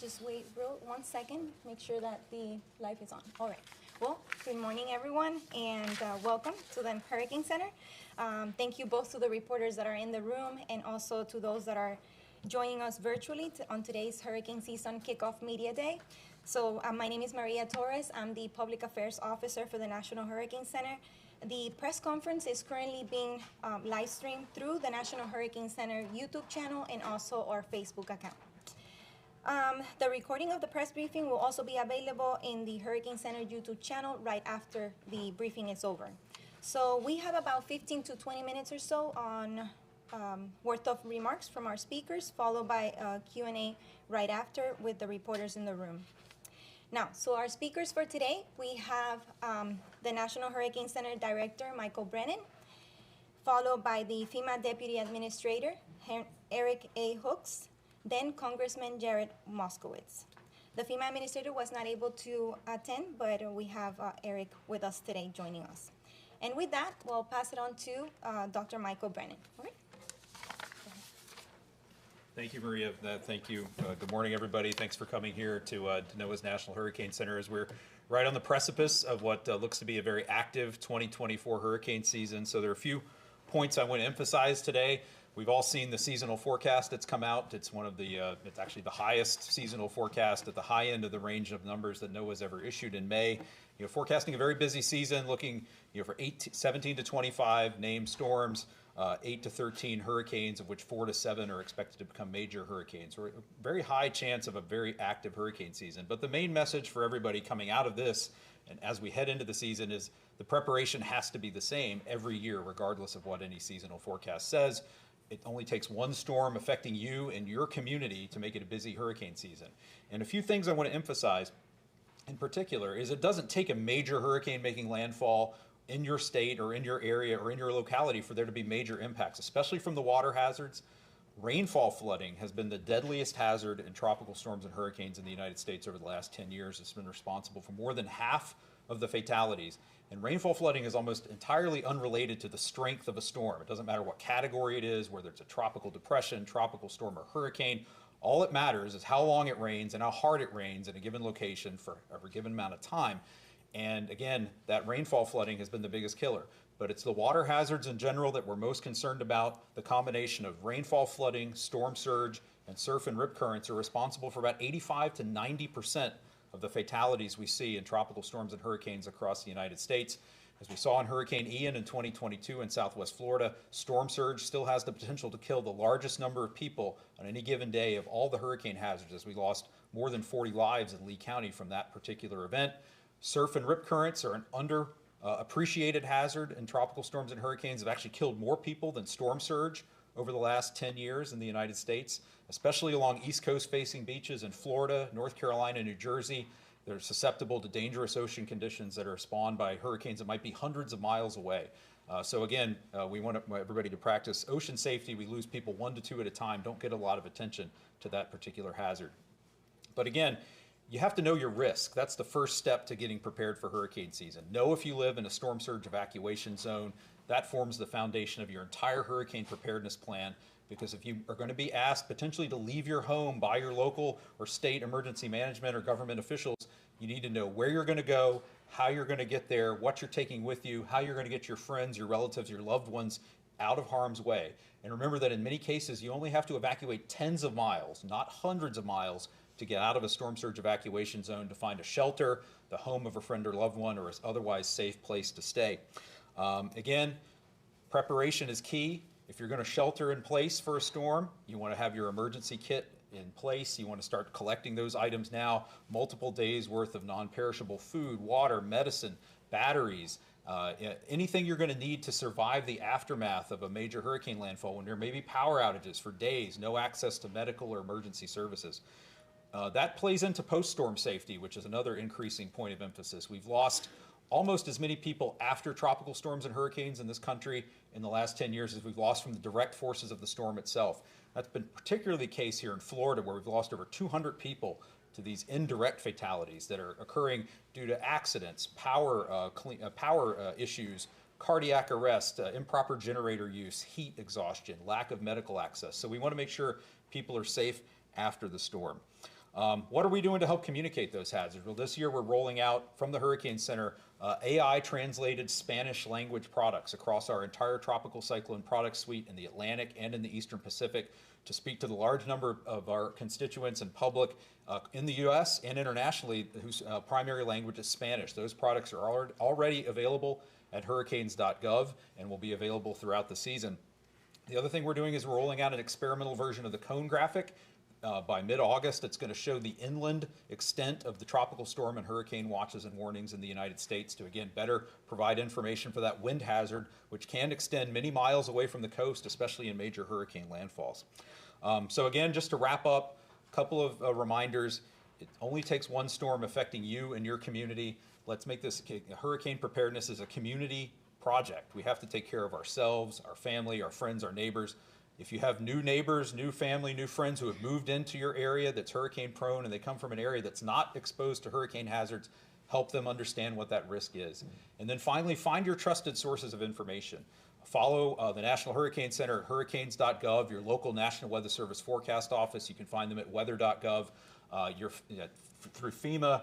just wait 1 second, make sure that the live is on. All right. Well, good morning, everyone, and welcome to the Hurricane Center. Thank you both to the reporters that are in the room and also to those that are joining us virtually on today's Hurricane Season Kickoff Media Day. So my name is Maria Torres. I'm the Public Affairs Officer for the National Hurricane Center. The press conference is currently being live streamed through the National Hurricane Center YouTube channel and also our Facebook account. The recording of the press briefing will also be available in the Hurricane Center YouTube channel right after the briefing is over. So we have about 15 to 20 minutes or so on worth of remarks from our speakers, followed by a Q&A right after with the reporters in the room. Now, so our speakers for today, we have the National Hurricane Center Director, Michael Brennan, followed by the FEMA Deputy Administrator, Eric A. Hooks, then Congressman Jared Moskowitz. The FEMA Administrator was not able to attend, but we have Eric with us today joining us. And with that, we'll pass it on to Dr. Michael Brennan. All right. Thank you, Maria. Thank you. Good morning, everybody. Thanks for coming here to NOAA's National Hurricane Center as we're right on the precipice of what looks to be a very active 2024 hurricane season. So there are a few points I want to emphasize today. We've all seen the seasonal forecast that's come out. It's one of the, it's actually the highest seasonal forecast at the high end of the range of numbers that NOAA's ever issued in May. You know, forecasting a very busy season, looking, for 17 to 25 named storms, 8 to 13 hurricanes, of which 4 to 7 are expected to become major hurricanes. So a very high chance of a very active hurricane season. But the main message for everybody coming out of this, and as we head into the season, is the preparation has to be the same every year, regardless of what any seasonal forecast says. It only takes one storm affecting you and your community to make it a busy hurricane season. And a few things I want to emphasize in particular is it doesn't take a major hurricane making landfall in your state or in your area or in your locality for there to be major impacts, especially from the water hazards. Rainfall flooding has been the deadliest hazard in tropical storms and hurricanes in the United States over the last 10 years. It's been responsible for more than half of the fatalities. And rainfall flooding is almost entirely unrelated to the strength of a storm. It doesn't matter what category it is, whether it's a tropical depression, tropical storm, or hurricane. All it matters is how long it rains and how hard it rains in a given location for a given amount of time. And again, that rainfall flooding has been the biggest killer. But it's the water hazards in general that we're most concerned about. The combination of rainfall flooding, storm surge, and surf and rip currents are responsible for about 85 to 90% of the fatalities we see in tropical storms and hurricanes across the United States. As we saw in Hurricane Ian in 2022 in Southwest Florida, storm surge still has the potential to kill the largest number of people on any given day of all the hurricane hazards, as we lost more than 40 lives in Lee County from that particular event. Surf and rip currents are an underappreciated hazard in tropical storms and hurricanes. Have actually killed more people than storm surge over the last 10 years in the United States, especially along East Coast facing beaches in Florida, North Carolina, New Jersey. They're susceptible to dangerous ocean conditions that are spawned by hurricanes that might be hundreds of miles away. So again, we want everybody to practice ocean safety. We lose people 1 to 2 at a time. Don't get a lot of attention to that particular hazard. But again, you have to know your risk. That's the first step to getting prepared for hurricane season. Know if you live in a storm surge evacuation zone. That forms the foundation of your entire hurricane preparedness plan, because if you are going to be asked potentially to leave your home by your local or state emergency management or government officials, you need to know where you're going to go, how you're going to get there, what you're taking with you, how you're going to get your friends, your relatives, your loved ones out of harm's way. And remember that in many cases, you only have to evacuate tens of miles, not hundreds of miles, to get out of a storm surge evacuation zone to find a shelter, the home of a friend or loved one, or an otherwise safe place to stay. Again, preparation is key. If you're going to shelter in place for a storm, you want to have your emergency kit in place. You want to start collecting those items now, multiple days worth of non-perishable food, water, medicine, batteries, anything you're going to need to survive the aftermath of a major hurricane landfall when there may be power outages for days, no access to medical or emergency services. That plays into post-storm safety, which is another increasing point of emphasis. We've lost almost as many people after tropical storms and hurricanes in this country in the last 10 years as we've lost from the direct forces of the storm itself. That's been particularly the case here in Florida, where we've lost over 200 people to these indirect fatalities that are occurring due to accidents, power issues, cardiac arrest, improper generator use, heat exhaustion, lack of medical access. So we want to make sure people are safe after the storm. What are we doing to help communicate those hazards? Well, this year we're rolling out from the Hurricane Center AI translated Spanish language products across our entire tropical cyclone product suite in the Atlantic and in the Eastern Pacific to speak to the large number of our constituents and public in the U.S. and internationally whose primary language is Spanish. Those products are already available at hurricanes.gov and will be available throughout the season. The other thing we're doing is we're rolling out an experimental version of the cone graphic. By mid-August, it's going to show the inland extent of the tropical storm and hurricane watches and warnings in the United States to, again, better provide information for that wind hazard, which can extend many miles away from the coast, especially in major hurricane landfalls. So again, just to wrap up, a couple of reminders. It only takes one storm affecting you and your community. Let's make this hurricane preparedness is a community project. We have to take care of ourselves, our family, our friends, our neighbors. If you have new neighbors, new family, new friends who have moved into your area that's hurricane prone and they come from an area that's not exposed to hurricane hazards, help them understand what that risk is. And then finally, find your trusted sources of information. Follow the National Hurricane Center at hurricanes.gov, your local National Weather Service forecast office. You can find them at weather.gov, through FEMA,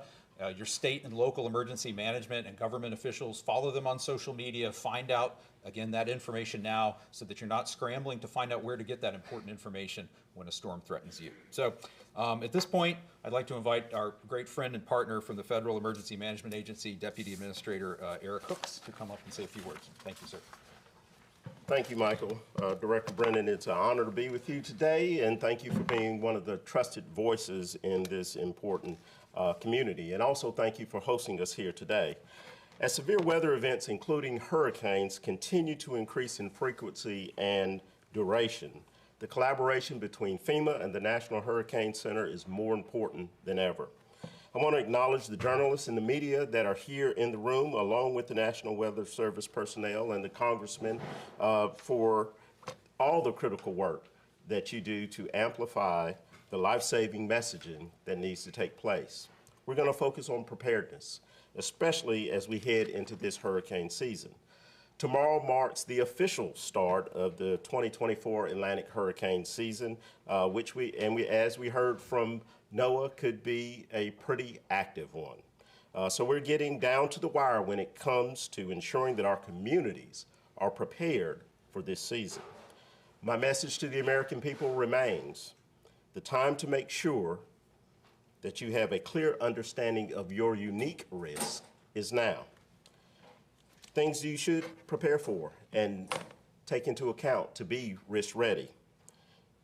your state and local emergency management and government officials. Follow them on social media. Find out, again, that information now so that you're not scrambling to find out where to get that important information when a storm threatens you. So at this point, I'd like to invite our great friend and partner from the Federal Emergency Management Agency, Deputy Administrator Eric Hooks, to come up and say a few words. Thank you, sir. Thank you, Michael. Director Brennan, it's an honor to be with you today, and thank you for being one of the trusted voices in this important community. And also thank you for hosting us here today. As severe weather events, including hurricanes, continue to increase in frequency and duration, the collaboration between FEMA and the National Hurricane Center is more important than ever. I want to acknowledge the journalists and the media that are here in the room, along with the National Weather Service personnel and the congressmen, for all the critical work that you do to amplify the life-saving messaging that needs to take place. We're going to focus on preparedness, especially as we head into this hurricane season. Tomorrow marks the official start of the 2024 Atlantic hurricane season, which as we heard from NOAA, could be a pretty active one. So we're getting down to the wire when it comes to ensuring that our communities are prepared for this season. My message to the American people remains: the time to make sure that you have a clear understanding of your unique risk is now. Things you should prepare for and take into account to be risk ready.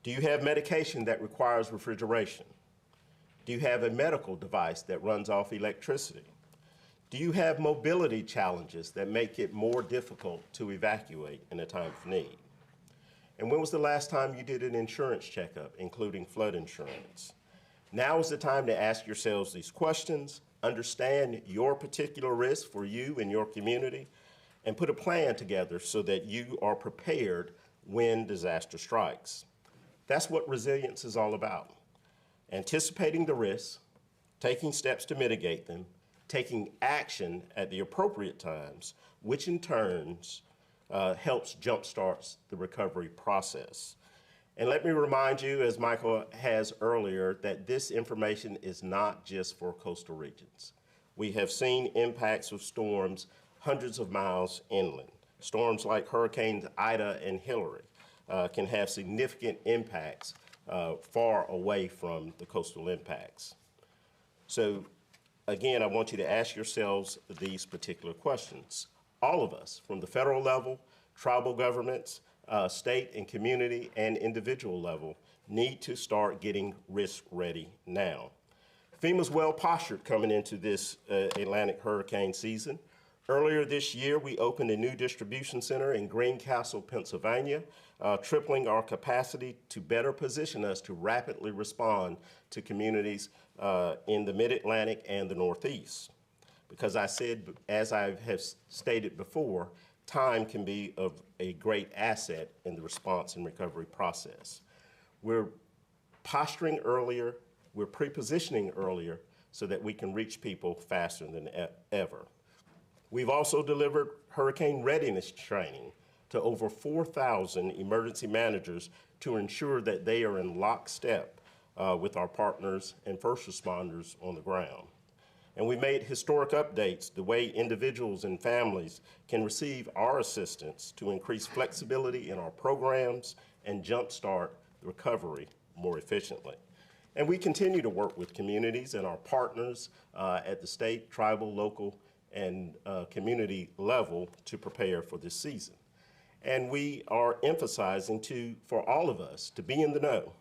Do you have medication that requires refrigeration? Do you have a medical device that runs off electricity? Do you have mobility challenges that make it more difficult to evacuate in a time of need? And when was the last time you did an insurance checkup, including flood insurance? Now is the time to ask yourselves these questions, understand your particular risk for you and your community, and put a plan together so that you are prepared when disaster strikes. That's what resilience is all about. Anticipating the risks, taking steps to mitigate them, taking action at the appropriate times, which in turn helps jumpstart the recovery process. And let me remind you, as Michael has earlier, that this information is not just for coastal regions. We have seen impacts of storms hundreds of miles inland. Storms like Hurricanes Ida and Hillary can have significant impacts far away from the coastal impacts. So again, I want you to ask yourselves these particular questions. All of us, from the federal level, tribal governments, state and community and individual level, need to start getting risk ready now. FEMA's well postured coming into this Atlantic hurricane season. Earlier this year, we opened a new distribution center in Greencastle, Pennsylvania, tripling our capacity to better position us to rapidly respond to communities in the Mid-Atlantic and the Northeast. Because as I have stated before, time can be of a great asset in the response and recovery process. We're posturing earlier, we're pre-positioning earlier so that we can reach people faster than ever. We've also delivered hurricane readiness training to over 4,000 emergency managers to ensure that they are in lockstep with our partners and first responders on the ground. And we made historic updates the way individuals and families can receive our assistance to increase flexibility in our programs and jumpstart the recovery more efficiently. And we continue to work with communities and our partners at the state, tribal, local, and community level to prepare for this season. And we are emphasizing for all of us to be in the know.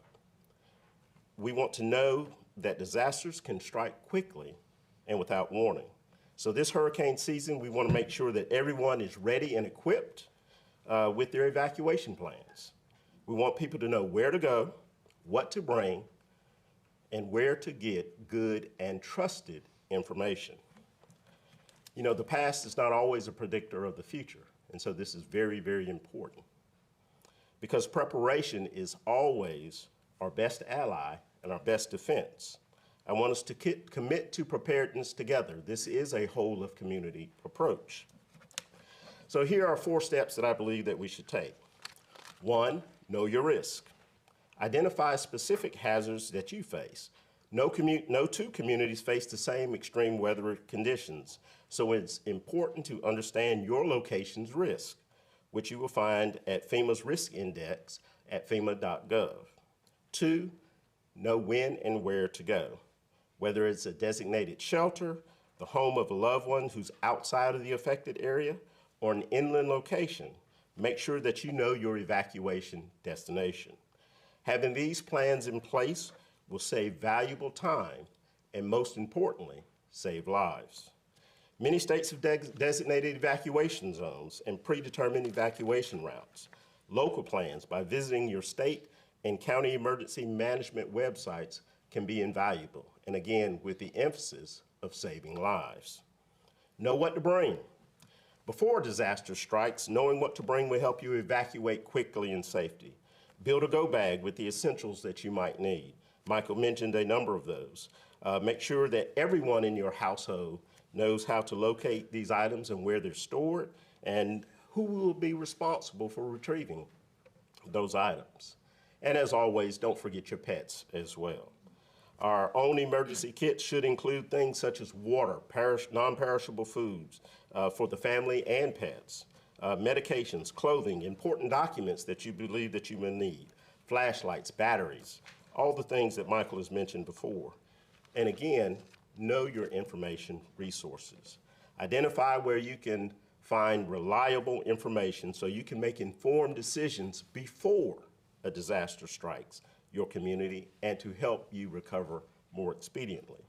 We want to know that disasters can strike quickly and without warning. So this hurricane season, we want to make sure that everyone is ready and equipped with their evacuation plans. We want people to know where to go, what to bring, and where to get good and trusted information. You know, the past is not always a predictor of the future, and so this is very, very important. Because preparation is always our best ally and our best defense. I want us to commit to preparedness together. This is a whole of community approach. So here are 4 steps that I believe that we should take. 1, know your risk. Identify specific hazards that you face. No 2 communities face the same extreme weather conditions, so it's important to understand your location's risk, which you will find at FEMA's Risk Index at FEMA.gov. 2, know when and where to go. Whether it's a designated shelter, the home of a loved one who's outside of the affected area, or an inland location, make sure that you know your evacuation destination. Having these plans in place will save valuable time and, most importantly, save lives. Many states have designated evacuation zones and predetermined evacuation routes. Local plans, by visiting your state and county emergency management websites, can be invaluable, and again, with the emphasis of saving lives. Know what to bring. Before disaster strikes, knowing what to bring will help you evacuate quickly in safety. Build a go bag with the essentials that you might need. Michael mentioned a number of those. Make sure that everyone in your household knows how to locate these items and where they're stored, and who will be responsible for retrieving those items. And as always, don't forget your pets as well. Our own emergency kits should include things such as water, non-perishable foods for the family and pets, medications, clothing, important documents that you believe that you will need, flashlights, batteries, all the things that Michael has mentioned before. And again, know your information resources. Identify where you can find reliable information so you can make informed decisions before a disaster strikes your community and to help you recover more expediently.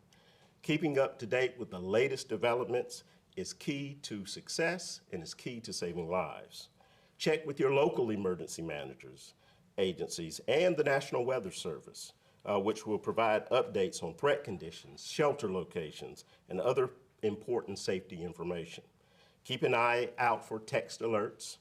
Keeping up to date with the latest developments is key to success and is key to saving lives. Check with your local emergency managers, agencies, and the National Weather Service, which will provide updates on threat conditions, shelter locations, and other important safety information. Keep an eye out for text alerts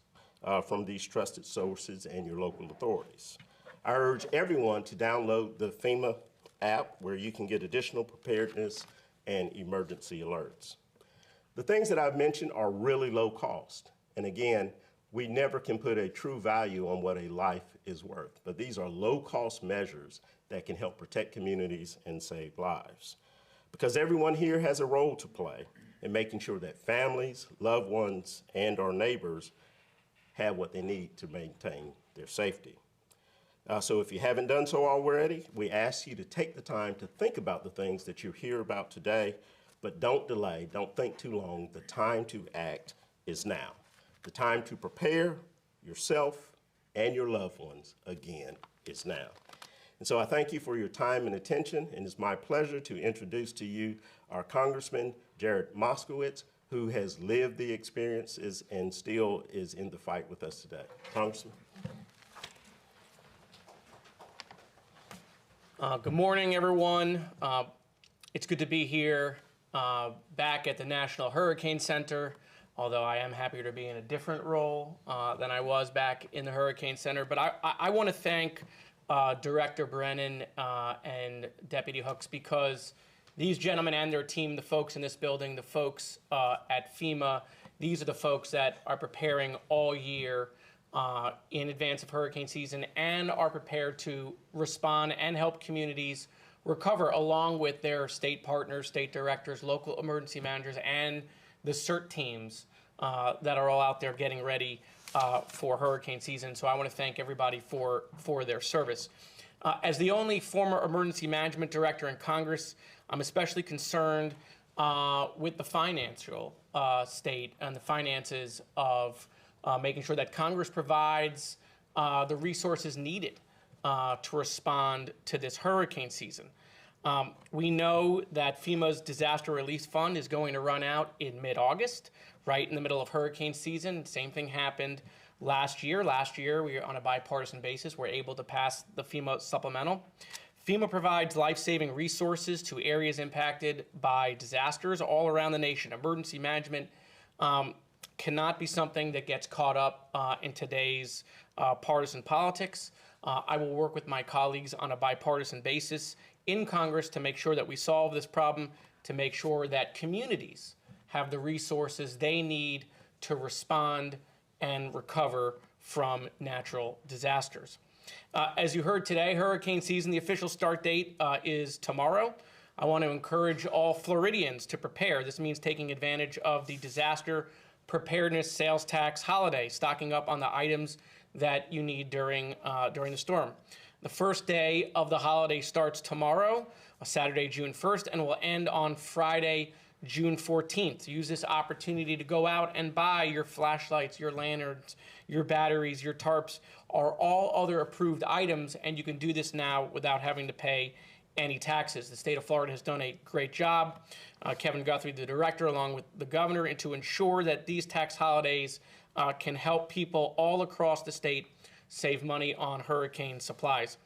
from these trusted sources and your local authorities. I urge everyone to download the FEMA app where you can get additional preparedness and emergency alerts. The things that I've mentioned are really low cost. And again, we never can put a true value on what a life is worth, but these are low cost measures that can help protect communities and save lives. Because everyone here has a role to play in making sure that families, loved ones, and our neighbors have what they need to maintain their safety. So if you haven't done so already, we ask you to take the time to think about the things that you hear about today, but don't delay, don't think too long. The time to act is now. The time to prepare yourself and your loved ones, again, is now. And so I thank you for your time and attention, and it's my pleasure to introduce to you our Congressman, Jared Moskowitz, who has lived the experiences and still is in the fight with us today. Congressman. Good morning, everyone. It's good to be here back at the National Hurricane Center, although I am happier to be in a different role than I was back in the Hurricane Center. But I want to thank Director Brennan and Deputy Hooks, because these gentlemen and their team, the folks in this building, the folks at FEMA, these are the folks that are preparing all year in advance of hurricane season and are prepared to respond and help communities recover along with their state partners, state directors, local emergency managers, and the CERT teams that are all out there getting ready for hurricane season. So I want to thank everybody for their service. As the only former emergency management director in Congress, I'm especially concerned with the financial state and the finances of making sure that Congress provides the resources needed to respond to this hurricane season. We know that FEMA's Disaster Relief Fund is going to run out in mid-August, right in the middle of hurricane season. Same thing happened last year. Last year, we were on a bipartisan basis, were able to pass the FEMA supplemental. FEMA provides life-saving resources to areas impacted by disasters all around the nation. Emergency management cannot be something that gets caught up in today's partisan politics. I will work with my colleagues on a bipartisan basis in Congress to make sure that we solve this problem, to make sure that communities have the resources they need to respond and recover from natural disasters. As you heard today, hurricane season, the official start date is tomorrow. I want to encourage all Floridians to prepare. This means taking advantage of the disaster preparedness sales tax holiday, stocking up on the items that you need during the storm. The first day of the holiday starts tomorrow, Saturday, June 1st, and will end on Friday, June 14th. Use this opportunity to go out and buy your flashlights, your lanterns, your batteries, your tarps, or all other approved items, and you can do this now without having to pay any taxes. The state of Florida has done a great job, Kevin Guthrie, the director, along with the governor, and to ensure that these tax holidays can help people all across the state save money on hurricane supplies.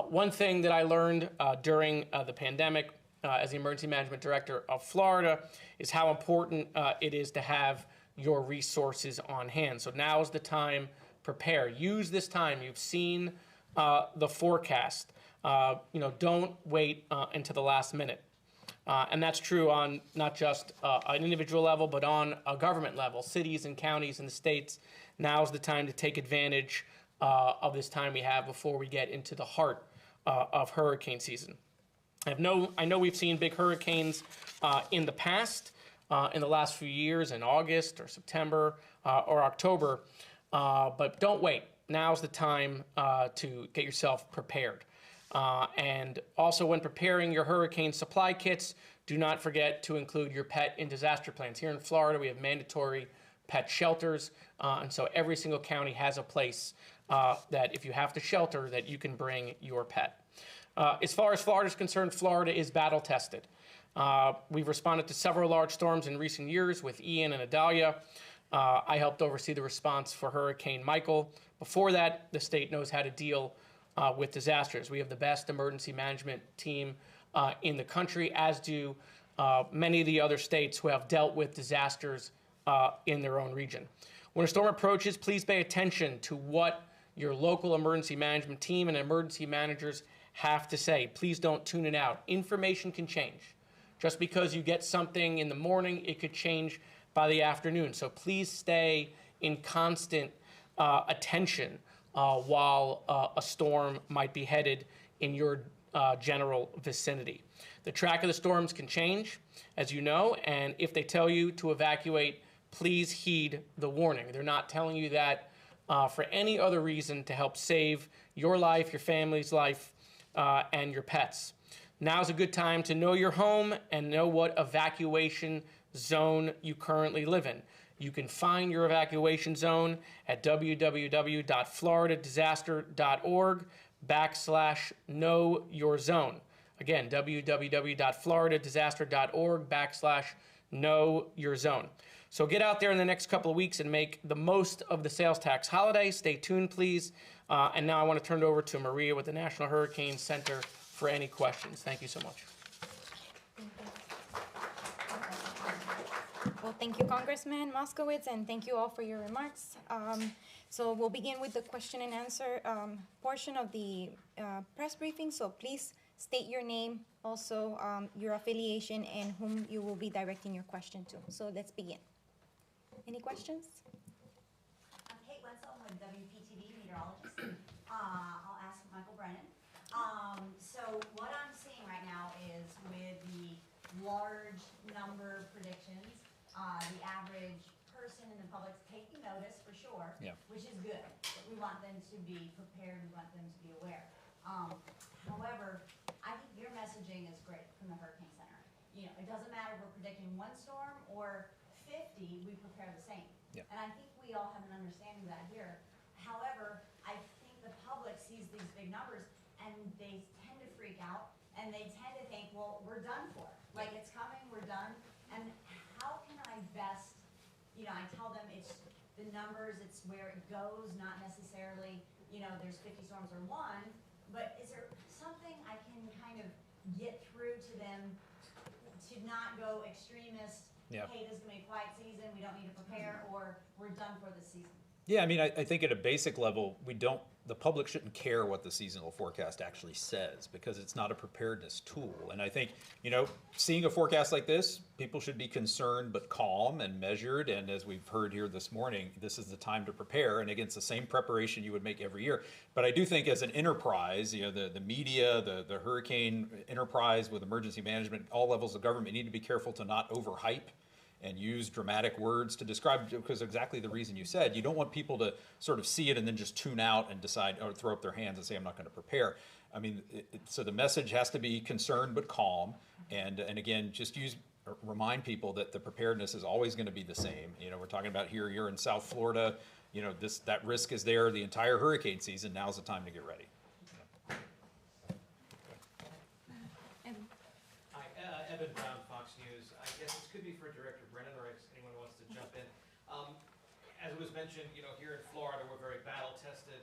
One thing that I learned during the pandemic as the emergency management director of Florida is how important it is to have your resources on hand. So now is the time, prepare. Use this time. You've seen the forecast. Don't wait until the last minute. And that's true on not just an individual level, but on a government level, cities and counties and the states. Now's the time to take advantage of this time we have before we get into the heart of hurricane season. I know we've seen big hurricanes in the past, in the last few years, in August or September or October, but don't wait. Now's the time to get yourself prepared. And also, when preparing your hurricane supply kits, do not forget to include your pet in disaster plans. Here in Florida, we have mandatory pet shelters, and so every single county has a place that if you have to shelter, that you can bring your pet. As far as Florida is concerned, Florida is battle tested. We've responded to several large storms in recent years with Ian and Idalia. I helped oversee the response for Hurricane Michael. Before that, the state knows how to deal with disasters. We have the best emergency management team in the country, as do many of the other states who have dealt with disasters in their own region. When a storm approaches, please pay attention to what your local emergency management team and emergency managers have to say. Please don't tune it out. Information can change. Just because you get something in the morning, it could change by the afternoon. So please stay in constant attention while a storm might be headed in your general vicinity. The track of the storms can change, as you know, and if they tell you to evacuate, please heed the warning. They're not telling you that for any other reason to help save your life, your family's life, and your pets. Now's a good time to know your home and know what evacuation zone you currently live in. You can find your evacuation zone at www.floridadisaster.org/know-your-zone. Again, www.floridadisaster.org/know-your-zone. So get out there in the next couple of weeks and make the most of the sales tax holiday. Stay tuned, please. And now I want to turn it over to Maria with the National Hurricane Center for any questions. Thank you so much. Well, thank you, Congressman Moskowitz, and thank you all for your remarks. So we'll begin with the question and answer portion of the press briefing. So please state your name, also your affiliation, and whom you will be directing your question to. So let's begin. Any questions? I'm Kate Wetzel. I'm with a WPTV meteorologist. I'll ask Michael Brennan. So what I'm seeing right now is with the large number predictions, the average person in the public's taking notice for sure, Yeah. which is good. We want them to be prepared, we want them to be aware. However, I think your messaging is great from the Hurricane Center. You know, it doesn't matter if we're predicting one storm or 50, we prepare the same. Yeah. And I think we all have an understanding of that here. However, I think the public sees these big numbers and they tend to freak out and they tend to think, well, we're done for. Like, it's coming, we're done. And how can I best, you know, I tell them it's the numbers, it's where it goes, not necessarily, you know, there's 50 storms or one, but is there something I can kind of get through to them to not go extremist, Yeah. hey, this is gonna be a quiet season, we don't need to prepare, or we're done for this season? Yeah, I mean, I think at a basic level, the public shouldn't care what the seasonal forecast actually says because it's not a preparedness tool. And I think, you know, seeing a forecast like this, people should be concerned but calm and measured. And as we've heard here this morning, this is the time to prepare. And again, it's the same preparation you would make every year. But I do think as an enterprise, you know, the media, the hurricane enterprise with emergency management, all levels of government need to be careful to not overhype and use dramatic words to describe, because exactly the reason you said, you don't want people to sort of see it and then just tune out and decide or throw up their hands and say, I'm not going to prepare. I mean, so the message has to be concerned but calm, and again, just remind people that the preparedness is always going to be the same. You know, we're talking about you're in South Florida, you know, that risk is there the entire hurricane season. Now's the time to get ready. Hi, Evan Brown, Fox News. I guess this could be for Director Brennan or if anyone wants to jump in. As it was mentioned, you know, here in Florida, we're very battle tested.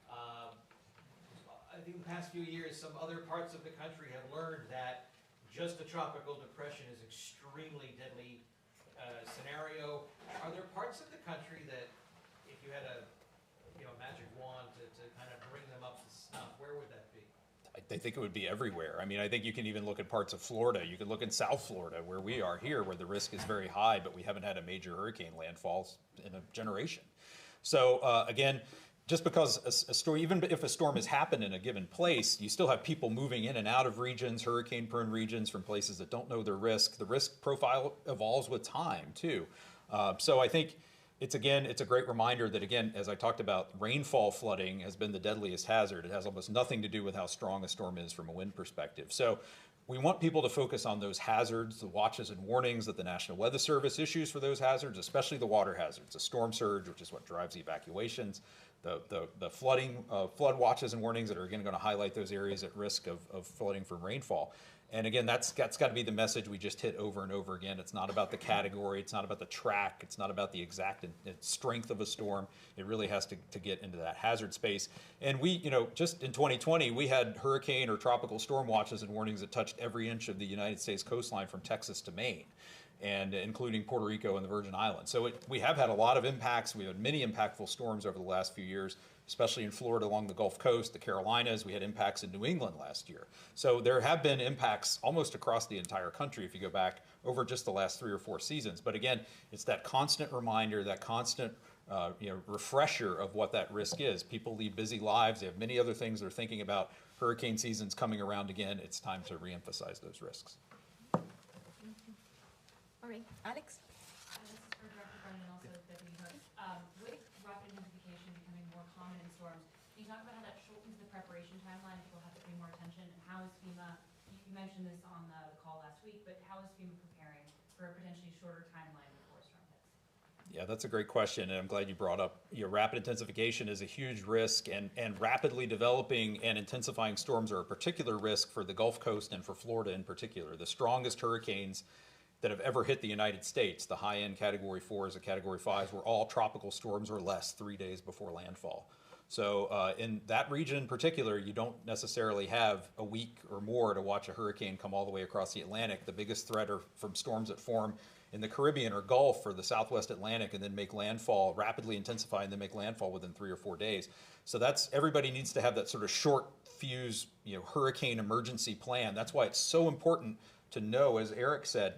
I think the past few years, some other parts of the country have learned that just a tropical depression is extremely deadly scenario. Are there parts of the country that, if you had a magic wand to kind of bring them up to snuff, where would that be? I think it would be everywhere. I mean, I think you can even look at parts of Florida. You can look in South Florida, where we are here, where the risk is very high, but we haven't had a major hurricane landfall in a generation. So again, just because a storm, even if a storm has happened in a given place, you still have people moving in and out of regions, hurricane-prone regions, from places that don't know their risk. The risk profile evolves with time, too. So I think it's a great reminder that, again, as I talked about, rainfall flooding has been the deadliest hazard. It has almost nothing to do with how strong a storm is from a wind perspective. So we want people to focus on those hazards, the watches and warnings that the National Weather Service issues for those hazards, especially the water hazards, the storm surge, which is what drives the evacuations, the flooding, flood watches and warnings that are again going to highlight those areas at risk of flooding from rainfall. And again, that's got to be the message we just hit over and over again. It's not about the category, it's not about the track, it's not about the exact strength of a storm. It really has to get into that hazard space. And we, you know, just in 2020, we had hurricane or tropical storm watches and warnings that touched every inch of the United States coastline from Texas to Maine, and including Puerto Rico and the Virgin Islands. So we have had a lot of impacts. We had many impactful storms over the last few years, especially in Florida along the Gulf Coast, the Carolinas. We had impacts in New England last year. So there have been impacts almost across the entire country if you go back over just the last 3 or 4 seasons. But again, it's that constant reminder, that constant refresher of what that risk is. People lead busy lives. They have many other things they're thinking about. Hurricane season's coming around again. It's time to reemphasize those risks. All right, Alex? This is for Director Brennan and also Deputy Hood. With rapid identification becoming more common in storms, can you talk about how that shortens the preparation timeline? People have to pay more attention. And how is FEMA, you mentioned this on the call last week, but how is FEMA preparing for a potentially shorter timeline before a storm hits? Yeah, that's a great question, and I'm glad you brought up. Rapid intensification is a huge risk, and rapidly developing and intensifying storms are a particular risk for the Gulf Coast and for Florida in particular. The strongest hurricanes that have ever hit the United States, the high-end Category 4s and Category 5s, were all tropical storms or less 3 days before landfall. So in that region in particular, you don't necessarily have a week or more to watch a hurricane come all the way across the Atlantic. The biggest threat are from storms that form in the Caribbean or Gulf or the Southwest Atlantic and then make landfall, rapidly intensify, and then make landfall within 3 or 4 days. So everybody needs to have that sort of short fuse, hurricane emergency plan. That's why it's so important to know, as Eric said,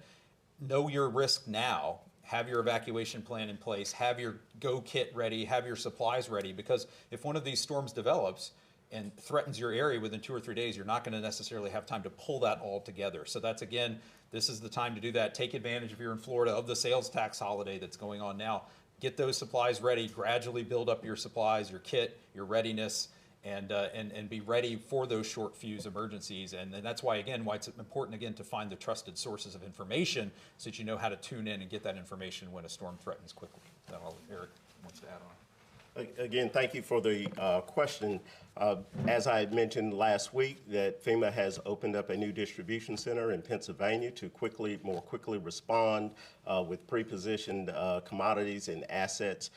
know your risk now, have your evacuation plan in place, have your go kit ready, have your supplies ready, because if one of these storms develops and threatens your area within 2 or 3 days, you're not going to necessarily have time to pull that all together. So that's, again, this is the time to do that. Take advantage, if you're in Florida, of the sales tax holiday that's going on now. Get those supplies ready, gradually build up your supplies, your kit, your readiness, and be ready for those short fuse emergencies. And that's why, again, why it's important, again, to find the trusted sources of information so that you know how to tune in and get that information when a storm threatens quickly. That's all Eric wants to add on. Again, thank you for the question. As I had mentioned last week, that FEMA has opened up a new distribution center in Pennsylvania to more quickly respond with pre-positioned commodities and assets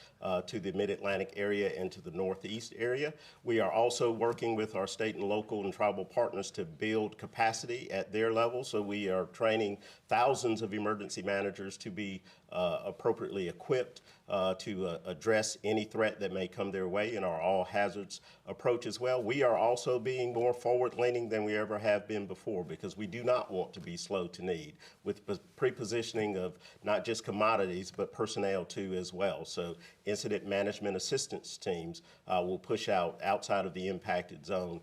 to the Mid-Atlantic area and to the Northeast area. We are also working with our state and local and tribal partners to build capacity at their level. So we are training thousands of emergency managers to be appropriately equipped to address any threat that may come their way in our all hazards approach as well. We are also being more forward-leaning than we ever have been before, because we do not want to be slow to need with pre-positioning of not just commodities but personnel too as well. So incident management assistance teams will push out outside of the impacted zone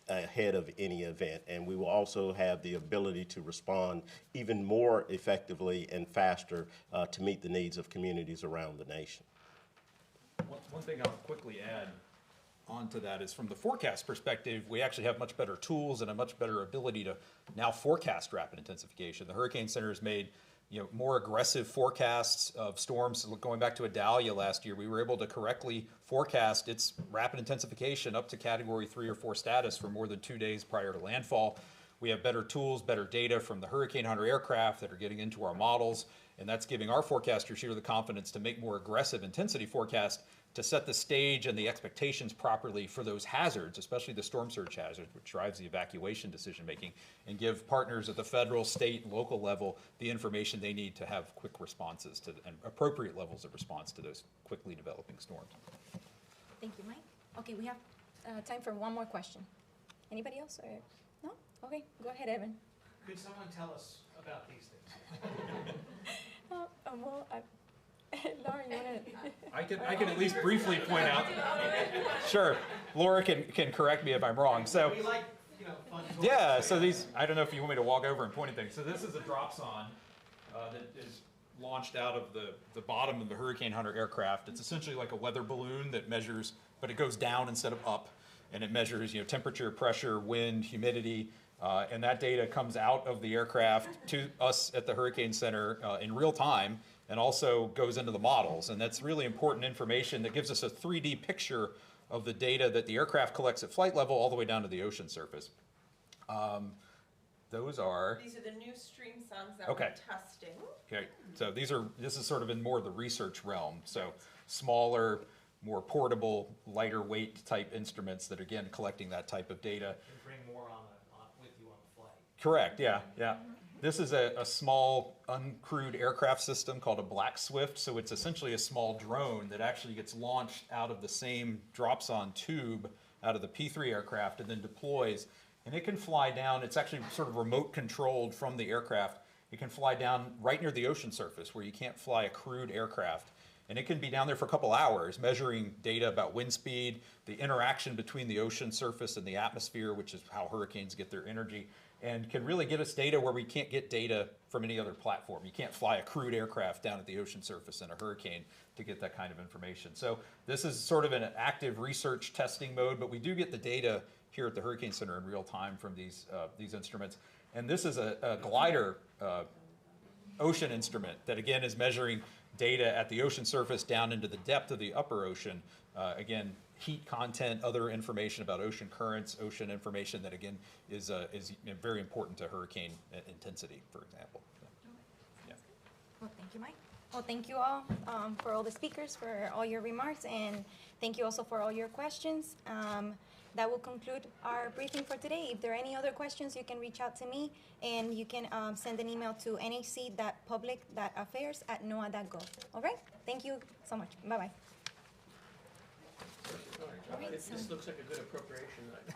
ahead of any event, and we will also have the ability to respond even more effectively and faster to meet the needs of communities around the nation. One thing I'll quickly add onto that is, from the forecast perspective, we actually have much better tools and a much better ability to now forecast rapid intensification. The Hurricane Center has made more aggressive forecasts of storms. Going back to Idalia last year, we were able to correctly forecast its rapid intensification up to Category 3 or 4 status for more than 2 days prior to landfall. We have better tools, better data from the Hurricane Hunter aircraft that are getting into our models, and that's giving our forecasters here the confidence to make more aggressive intensity forecasts to set the stage and the expectations properly for those hazards, especially the storm surge hazard, which drives the evacuation decision making, and give partners at the federal, state, and local level the information they need to have quick responses to and appropriate levels of response to those quickly developing storms. Thank you, Mike. Okay, we have time for one more question. Anybody else? Or no? Okay, go ahead, Evan. Could someone tell us about these things? Well, Laura, you want to? I can at least briefly point out. Sure, Laura can correct me if I'm wrong. So We like, fun toys. yeah, so these, I don't know if you want me to walk over and point at things. So this is a dropson that is launched out of the bottom of the Hurricane Hunter aircraft. It's essentially like a weather balloon that measures, but it goes down instead of up, and it measures temperature, pressure, wind, humidity, and that data comes out of the aircraft to us at the Hurricane Center in real time, and also goes into the models. And that's really important information that gives us a 3D picture of the data that the aircraft collects at flight level all the way down to the ocean surface. These are the new stream sounds that Okay. we're testing. Okay, so this is sort of in more the research realm. So smaller, more portable, lighter weight type instruments that, again, collecting that type of data. And bring more with you on the flight. Correct, yeah. This is a small uncrewed aircraft system called a Black Swift. So it's essentially a small drone that actually gets launched out of the same dropson tube out of the P3 aircraft and then deploys. And it can fly down. It's actually sort of remote controlled from the aircraft. It can fly down right near the ocean surface where you can't fly a crewed aircraft. And it can be down there for a couple hours measuring data about wind speed, the interaction between the ocean surface and the atmosphere, which is how hurricanes get their energy, and can really get us data where we can't get data from any other platform. You can't fly a crewed aircraft down at the ocean surface in a hurricane to get that kind of information. So this is sort of an active research testing mode, but we do get the data here at the Hurricane Center in real time from these instruments. And this is a glider ocean instrument that, again, is measuring data at the ocean surface down into the depth of the upper ocean. Again, heat content, other information about ocean currents, ocean information that, again, is very important to hurricane intensity, for example. So, yeah. Well, thank you, Mike. Well, thank you all for all the speakers, for all your remarks, and thank you also for all your questions. That will conclude our briefing for today. If there are any other questions, you can reach out to me, and you can send an email to nhc.public.affairs@noaa.gov. All right? Thank you so much. Bye-bye. This looks like a good appropriation night.